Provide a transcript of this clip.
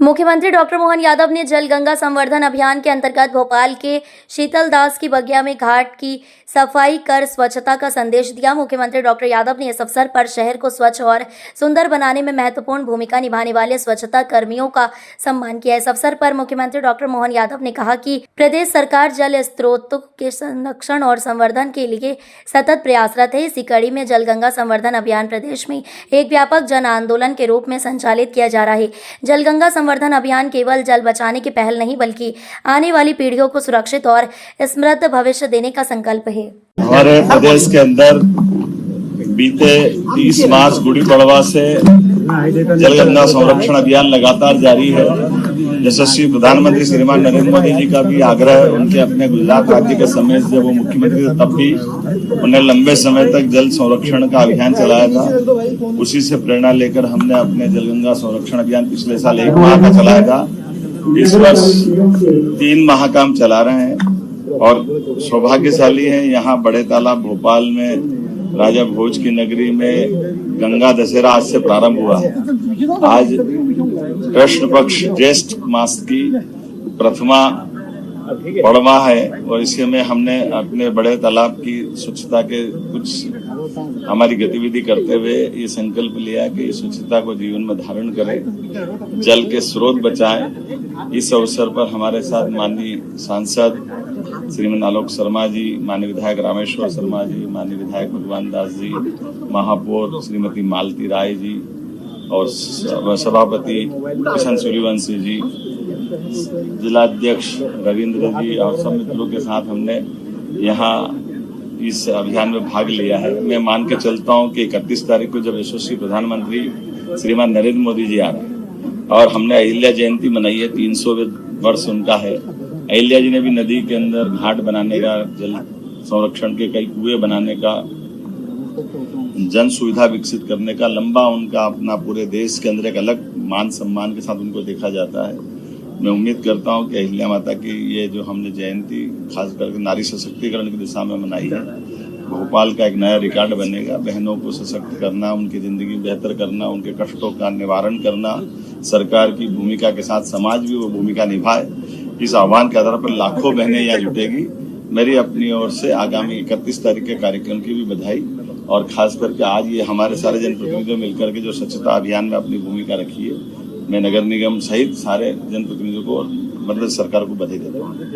मुख्यमंत्री डॉक्टर मोहन यादव ने जल गंगा संवर्धन अभियान के अंतर्गत भोपाल के शीतलदास की बगिया में घाट की सफाई कर स्वच्छता का संदेश दिया। मुख्यमंत्री डॉक्टर यादव ने इस अवसर पर शहर को स्वच्छ और सुंदर बनाने में महत्वपूर्ण भूमिका निभाने वाले स्वच्छता कर्मियों का सम्मान किया। इस अवसर पर मुख्यमंत्री डॉक्टर मोहन यादव ने कहा कि प्रदेश सरकार जल स्रोतों के संरक्षण और संवर्धन के लिए सतत प्रयासरत है। इसी कड़ी में जल गंगा संवर्धन अभियान प्रदेश में एक व्यापक जन आंदोलन के रूप में संचालित किया जा रहा है। जल गंगा संवर्धन अभियान केवल जल बचाने की पहल नहीं बल्कि आने वाली पीढ़ियों को सुरक्षित और समृद्ध भविष्य देने का संकल्प है। हमारे प्रदेश के अंदर बीते 30 मार्च गुड़ी पड़वा से जल गंगा संरक्षण अभियान लगातार जारी है। यशस्वी प्रधानमंत्री श्रीमान नरेंद्र मोदी जी का भी आग्रह, उनके अपने गुजरात राज्य के समय जब वो मुख्यमंत्री थे तब भी उन्हें लंबे समय तक जल संरक्षण का अभियान चलाया था। उसी से प्रेरणा लेकर हमने अपने जल गंगा संरक्षण अभियान पिछले साल 1 माह का चलाया था। इस वर्ष 3 माह का हम चला रहे हैं और सौभाग्यशाली है यहाँ बड़े तालाब भोपाल में राजा भोज की नगरी में गंगा दशहरा आज से प्रारंभ हुआ है। आज कृष्ण पक्ष ज्येष्ठ मास की प्रथमा पड़वा है और इसके में हमने अपने बड़े तालाब की स्वच्छता के कुछ हमारी गतिविधि करते हुए ये संकल्प लिया कि इस स्वच्छता को जीवन में धारण करें, जल के स्रोत बचाएं। इस अवसर पर हमारे साथ माननीय सांसद श्रीमान आलोक शर्मा जी, माननीय विधायक रामेश्वर शर्मा जी, माननीय विधायक भगवान दास जी, महापौर श्रीमती मालती राय जी और सभापति किशन सूर्यवंशी जी, जिलाध्यक्ष रविंद्र जी और सब मित्रों के साथ हमने यहाँ इस अभियान में भाग लिया है। मैं मान के चलता हूँ कि 31 तारीख को जब यशस्वी प्रधानमंत्री श्रीमान नरेंद्र मोदी जी आ रहे हैं और हमने अहिल्या जयंती मनाई है, 300 वर्ष उनका है। अहिल्या जी ने भी नदी के अंदर घाट बनाने का, जल संरक्षण के कई कुएं बनाने का, जन सुविधा विकसित करने का लंबा उनका अपना पूरे देश के अंदर एक अलग मान सम्मान के साथ उनको देखा जाता है। मैं उम्मीद करता हूं कि अहिल्या माता की ये जो हमने जयंती खास करके नारी सशक्तिकरण की दिशा में मनाई है, भोपाल का एक नया रिकॉर्ड बनेगा। बहनों को सशक्त करना, उनकी जिंदगी बेहतर करना, उनके कष्टों का निवारण करना, सरकार की भूमिका के साथ समाज भी वो भूमिका निभाए। इस आह्वान के आधार पर लाखों बहनें यहाँ जुटेगी। मेरी अपनी ओर से आगामी 31 तारीख के कार्यक्रम की भी बधाई और खास करके आज ये हमारे सारे जनप्रतिनिधियों मिलकर के जो स्वच्छता अभियान में अपनी भूमिका रखी है, मैं नगर निगम सहित सारे जनप्रतिनिधियों को और मध्य सरकार को बधाई देता हूँ।